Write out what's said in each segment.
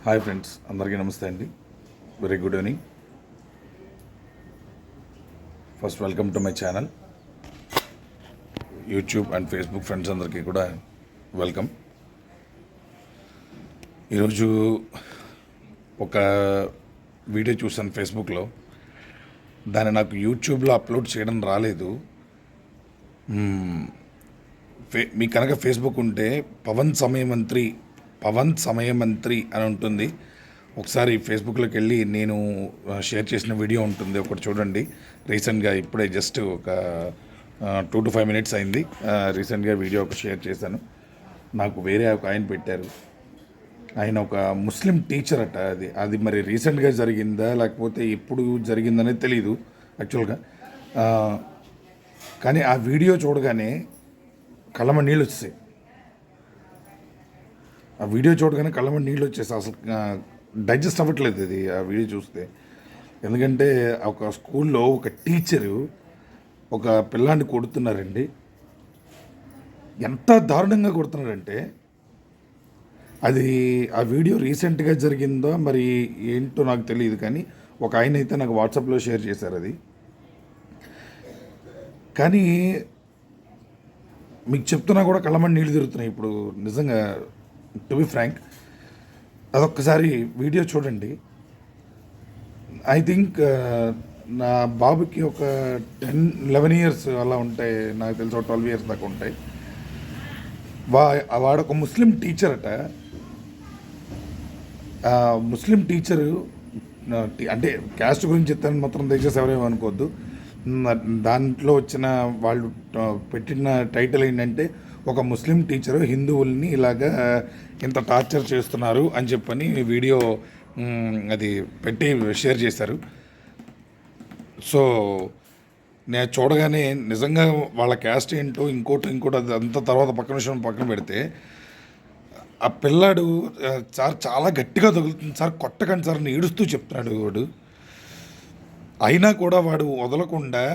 Hi friends, అందరికీ నమస్తే అండి. Very good evening. First welcome to my channel. YouTube and Facebook friends అందరికీ కూడా వెల్కమ్. ఈరోజు ఒక వీడియో చూసాను ఫేస్బుక్లో. దాన్ని నాకు యూట్యూబ్లో అప్లోడ్ చేయడం రాలేదు. మీకు కనుక ఫేస్బుక్ ఉంటే పవన్ సమయమంత్రి అని ఉంటుంది. ఒకసారి ఫేస్బుక్లోకి వెళ్ళి నేను షేర్ చేసిన వీడియో ఉంటుంది, ఒకటి చూడండి. రీసెంట్గా ఇప్పుడే జస్ట్ ఒక 2 to 5 minutes అయింది. రీసెంట్గా వీడియో ఒక షేర్ చేశాను. నాకు వేరే ఒక ఆయన పెట్టారు. ఆయన ఒక ముస్లిం టీచర్ అట. అది మరి రీసెంట్గా జరిగిందా లేకపోతే ఎప్పుడు జరిగిందనేది తెలీదు యాక్చువల్గా. కానీ ఆ వీడియో చూడగానే కళ్ళమ నీళ్ళు వచ్చేసాయి. ఆ వీడియో చూడగానే కళ్ళమ నీళ్ళు వచ్చేసాయి. అసలు డైజెస్ట్ అవ్వట్లేదు ఇది ఆ వీడియో చూస్తే. ఎందుకంటే ఒక స్కూల్లో ఒక టీచరు ఒక పిల్లాన్ని కొడుతున్నారండి. ఎంత దారుణంగా కొడుతున్నారంటే, అది ఆ వీడియో రీసెంట్గా జరిగిందో మరి ఏంటో నాకు తెలియదు, కానీ ఒక ఆయన అయితే నాకు వాట్సాప్లో షేర్ చేశారు అది. కానీ మీకు చెప్తున్నా కూడా కళ్ళమని నీళ్ళు తిరుగుతున్నాయి ఇప్పుడు నిజంగా. టు బి ఫ్రాంక్, అదొక్కసారి వీడియో చూడండి. ఐ థింక్ నా బాబుకి ఒక 10-11 years అలా ఉంటాయి, నాకు తెలిసి ఒక 12 years దాకా ఉంటాయి. వాడొక ముస్లిం టీచర్ అట. ముస్లిం టీచరు అంటే క్యాస్ట్ గురించి చెప్తాను మాత్రం దయచేసి ఎవరేమో అనుకోవద్దు. దాంట్లో వచ్చిన వాళ్ళు పెట్టిన టైటిల్ ఏంటంటే, ఒక ముస్లిం టీచరు హిందువుల్ని ఇలాగా ఇంత టార్చర్ చేస్తున్నారు అని చెప్పని వీడియో అది పెట్టి షేర్ చేశారు. సో నేను చూడగానే నిజంగా వాళ్ళ క్యాస్ట్ ఏంటో ఇంకోటి అది అంత తర్వాత పక్కన పెడితే, ఆ పిల్లాడు సార్ చాలా గట్టిగా తగులుతుంది సార్, కొట్టకండి సార్ అని ఏడుస్తూ చెప్తున్నాడు వాడు. అయినా కూడా వాడు వదలకుండా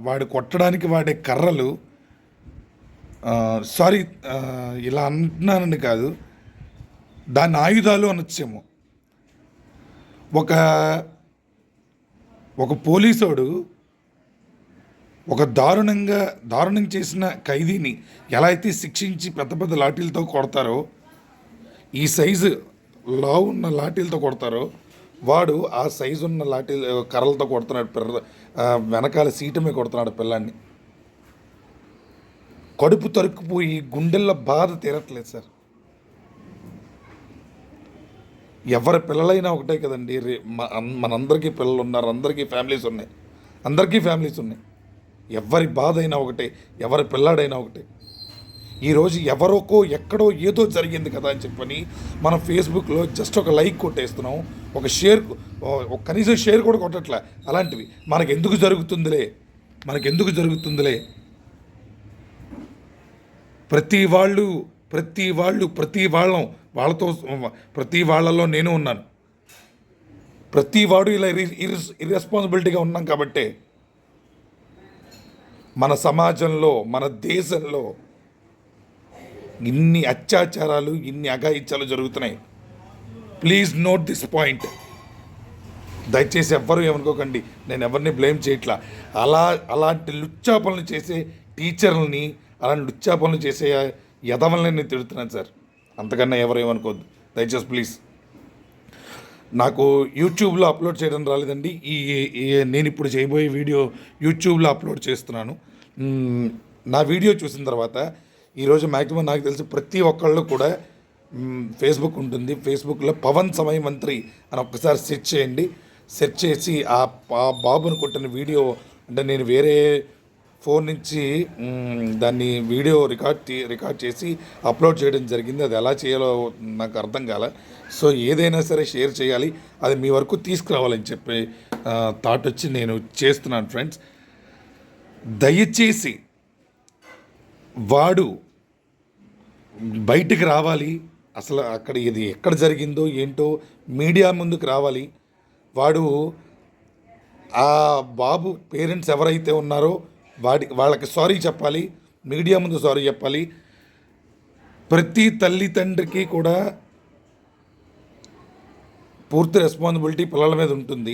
వాడు కొట్టడానికి వాడే కర్రలు, సారీ ఇలా అంటున్నానని కాదు, దాని ఆయుధాలు అనొచ్చేమో. ఒక పోలీసోడు ఒక దారుణం చేసిన ఖైదీని ఎలా అయితే శిక్షించి పెద్ద లాఠీలతో కొడతారో, ఈ సైజు లావు ఉన్న లాఠీలతో కొడతారో, వాడు ఆ సైజు ఉన్న కర్రలతో కొడుతున్నాడు. వెనకాల సీటు మీద కొడుతున్నాడు పిల్లాన్ని. కడుపు తరుక్కుపోయి గుండెల్లో బాధ తీరట్లేదు సార్. ఎవరి పిల్లలైనా ఒకటే కదండి. మనందరికీ పిల్లలు ఉన్నారు, అందరికీ ఫ్యామిలీస్ ఉన్నాయి. ఎవరి బాధ అయినా ఒకటే, ఎవరి పిల్లాడైనా ఒకటే. ఈరోజు ఎవరోకో ఎక్కడో ఏదో జరిగింది కదా అని చెప్పని మనం ఫేస్బుక్లో జస్ట్ ఒక లైక్ కొట్టేస్తున్నాం, ఒక షేర్, కనీసం షేర్ కూడా కొట్టట్లే. అలాంటివి మనకెందుకు జరుగుతుందిలే. ప్రతి వాళ్ళలో నేను ఉన్నాను. ప్రతి వాడు ఇలా ఇర్రెస్పాన్సిబిలిటీగా ఉన్నాం కాబట్టే మన సమాజంలో, మన దేశంలో ఇన్ని అత్యాచారాలు, ఇన్ని అఘాయిత్యాలు జరుగుతున్నాయి. Please note this point. దయచేసి ఎవ్వరూ ఏమనుకోకండి, నేను ఎవరిని బ్లేమ్ చేయట్లా. అలాంటి లుచ్చా పనులు చేసే టీచర్లని, అలాంటి లుచ్చా పనులు చేసే యదవల్ని నేను తిడుతున్నాను సార్. అంతకన్నా ఎవరు ఏమనుకోవద్దు దయచేసి ప్లీజ్. నాకు యూట్యూబ్లో అప్లోడ్ చేయడం రాలేదండి. నేను ఇప్పుడు చేయబోయే వీడియో యూట్యూబ్లో అప్లోడ్ చేస్తున్నాను. నా వీడియో చూసిన తర్వాత ఈరోజు మ్యాక్సిమం నాకు తెలిసి ప్రతి ఒక్కళ్ళు కూడా ఫేస్బుక్ ఉంటుంది. ఫేస్బుక్లో పవన్ సమయమంత్రి అని ఒక్కసారి సెర్చ్ చేయండి. సెర్చ్ చేసి ఆ బాబును కొట్టిన వీడియో, అంటే నేను వేరే ఫోన్ నుంచి దాన్ని వీడియో రికార్డ్ చేసి అప్లోడ్ చేయడం జరిగింది. అది ఎలా చేయాలో నాకు అర్థం కాలే. సో ఏదైనా సరే షేర్ చేయాలి, అది మీ వరకు తీసుకురావాలని చెప్పి థాట్ వచ్చి నేను చేస్తున్నాను ఫ్రెండ్స్. దయచేసి వాడు బయటికి రావాలి. అసలు అక్కడ ఇది ఎక్కడ జరిగిందో ఏంటో మీడియా ముందుకు రావాలి. వాడు ఆ బాబు పేరెంట్స్ ఎవరైతే ఉన్నారో వాళ్ళకి సారీ చెప్పాలి, మీడియా ముందు సారీ చెప్పాలి. ప్రతి తల్లి తండ్రికి కూడా పూర్తి రెస్పాన్సిబిలిటీ పిల్లల మీద ఉంటుంది.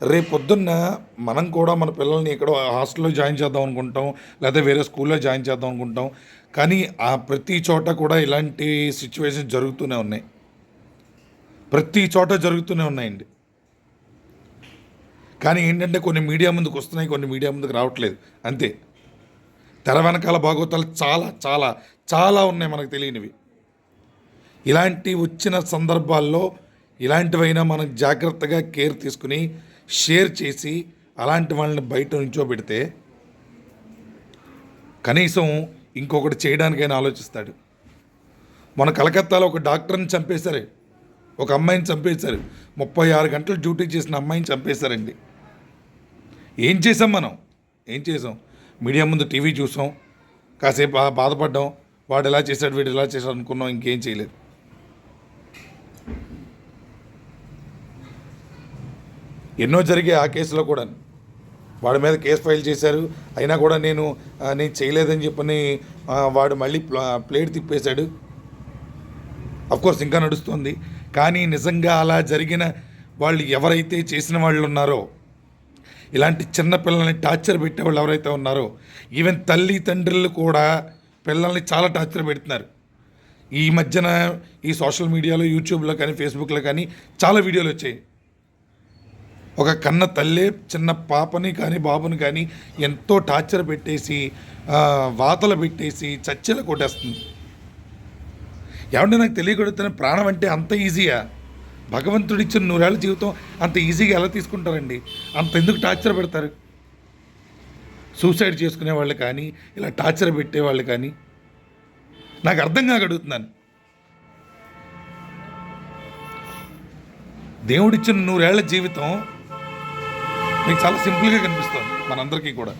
రేపు పొద్దున్న మనం కూడా మన పిల్లల్ని ఎక్కడో హాస్టల్లో జాయిన్ చేద్దాం అనుకుంటాం, లేదా వేరే స్కూల్లో జాయిన్ చేద్దాం అనుకుంటాం. కానీ ఆ ప్రతి చోట కూడా ఇలాంటి సిచ్యువేషన్స్ జరుగుతూనే ఉన్నాయి. ప్రతి చోట జరుగుతూనే ఉన్నాయండి. కానీ ఏంటంటే కొన్ని మీడియా ముందుకు వస్తున్నాయి, కొన్ని మీడియా ముందుకు రావట్లేదు అంతే. తెర వెనకాల భాగవతాలు చాలా చాలా చాలా ఉన్నాయి మనకు తెలియనివి. ఇలాంటి వచ్చిన సందర్భాల్లో ఇలాంటివైనా మనం జాగ్రత్తగా కేర్ తీసుకుని షేర్ చేసి అలాంటి వాళ్ళని బయట నుంచోబెడితే కనీసం ఇంకొకటి చేయడానికైనా ఆలోచిస్తాడు. మన కలకత్తాలో ఒక డాక్టర్ని చంపేశారు, ఒక అమ్మాయిని చంపేశారు. 36 గంటలు డ్యూటీ చేసిన అమ్మాయిని చంపేశారండి. ఏం చేసాం మనం? ఏం చేసాం? మీడియా ముందు టీవీ చూసాం, కాసేపు బాధపడ్డాం, వాడు ఎలా చేశాడు వీడు ఎలా చేశాడు అనుకున్నాం, ఇంకేం చేయలేదు. ఎన్నో జరిగాయి ఆ కేసులో కూడా. వాడి మీద కేసు ఫైల్ చేశారు, అయినా కూడా నేను చేయలేదని చెప్పని వాడు మళ్ళీ ప్లేట్ తిప్పేశాడు. అఫ్కోర్స్ ఇంకా నడుస్తుంది. కానీ నిజంగా అలా జరిగిన వాళ్ళు ఎవరైతే చేసిన వాళ్ళు ఉన్నారో, ఇలాంటి చిన్న పిల్లల్ని టార్చర్ పెట్టేవాళ్ళు ఎవరైతే ఉన్నారో, ఈవెన్ తల్లి తండ్రులు కూడా పిల్లల్ని చాలా టార్చర్ పెడుతున్నారు. ఈ మధ్యన ఈ సోషల్ మీడియాలో, యూట్యూబ్లో కానీ ఫేస్బుక్లో కానీ చాలా వీడియోలు వచ్చాయి. ఒక కన్న తల్లి చిన్న పాపని కానీ బాబుని కానీ ఎంతో టార్చర్ పెట్టేసి వాతలు పెట్టేసి చచ్చేలా కొట్టేస్తుంది. ఏమంటే నాకు తెలియకూడదు, ప్రాణం అంటే అంత ఈజీయా? భగవంతుడిచ్చిన 100 ఏళ్ళ జీవితం అంత ఈజీగా ఎలా తీసుకుంటారండి? అంత ఎందుకు టార్చర్ పెడతారు? సూసైడ్ చేసుకునే వాళ్ళు కానీ, ఇలా టార్చర్ పెట్టేవాళ్ళు కానీ నాకు అర్థం కాక అడుగుతున్నాను. దేవుడిచ్చిన 100 ఏళ్ళ జీవితం మీకు చాలా సింపుల్గా కనిపిస్తుంది మనందరికీ కూడా.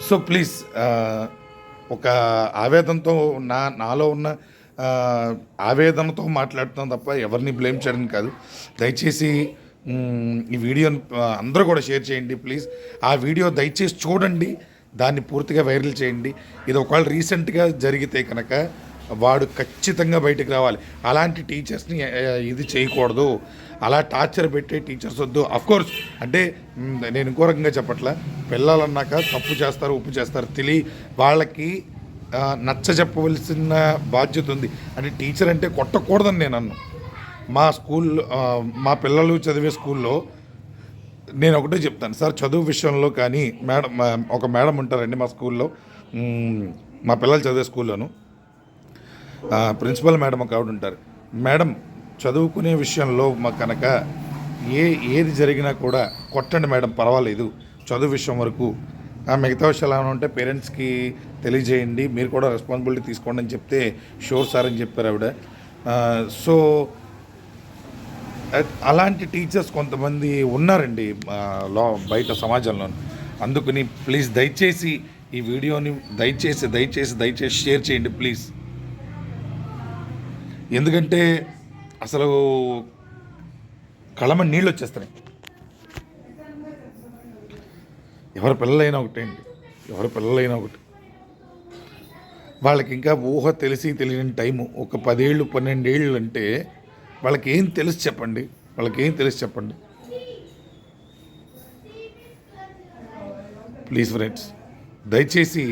సో ప్లీజ్ ఒక ఆవేదనతో నాలో ఉన్న ఆవేదనతో మాట్లాడుతాం తప్ప ఎవరిని బ్లేమ్ చేయడం కాదు. దయచేసి ఈ వీడియోని అందరూ కూడా షేర్ చేయండి ప్లీజ్. ఆ వీడియో దయచేసి చూడండి, దాన్ని పూర్తిగా వైరల్ చేయండి. ఇది ఒకవేళ రీసెంట్గా జరిగితే కనుక వాడు ఖచ్చితంగా బయటకు రావాలి. అలాంటి టీచర్స్ని ఇది చేయకూడదు, అలా టార్చర్ పెట్టే టీచర్స్ వద్దు. అఫ్కోర్స్ అంటే నేను ఇంకో రకంగా చెప్పట్లా, పిల్లలన్నాక తప్పు చేస్తారు, ఉప్పు చేస్తారు, వాళ్ళకి నచ్చ చెప్పవలసిన బాధ్యత ఉంది. అంటే టీచర్ అంటే కొట్టకూడదని నేను అన్ను. మా పిల్లలు చదివే స్కూల్లో నేను ఒకటే చెప్తాను సార్, చదువు విషయంలో కానీ ఒక మేడం ఉంటారండి మా స్కూల్లో, మా పిల్లలు చదివే స్కూల్లోను ప్రిన్సిపల్ మేడం ఒక ఆవిడ ఉంటారు. మేడం, చదువుకునే విషయంలో మా కనుక ఏది జరిగినా కూడా కొట్టండి మేడం, పర్వాలేదు, చదువు విషయం వరకు. మిగతా విషయాలు ఏమైనా ఉంటే పేరెంట్స్కి తెలియజేయండి, మీరు కూడా రెస్పాన్సిబిలిటీ తీసుకోండి అని చెప్తే షూర్ సార్ అని చెప్పారు ఆవిడ. సో అలాంటి టీచర్స్ కొంతమంది ఉన్నారండి బయట సమాజంలో. అందుకని ప్లీజ్ దయచేసి ఈ వీడియోని దయచేసి షేర్ చేయండి ప్లీజ్. ఎందుకంటే అసలు కళ్ళమ నీళ్ళు వచ్చేస్తున్నాయి. ఎవరి పిల్లలైనా ఒకటే అండి, ఎవరి పిల్లలైనా ఒకటి. వాళ్ళకి ఇంకా ఊహ తెలియని టైము ఒక 10 ఏళ్ళు 12 ఏళ్ళు అంటే వాళ్ళకి ఏం తెలుసు చెప్పండి? ప్లీజ్ ఫ్రెండ్స్, దయచేసి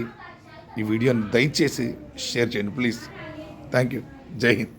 ఈ వీడియోని షేర్ చేయండి ప్లీజ్. Thank you. జై హింద్.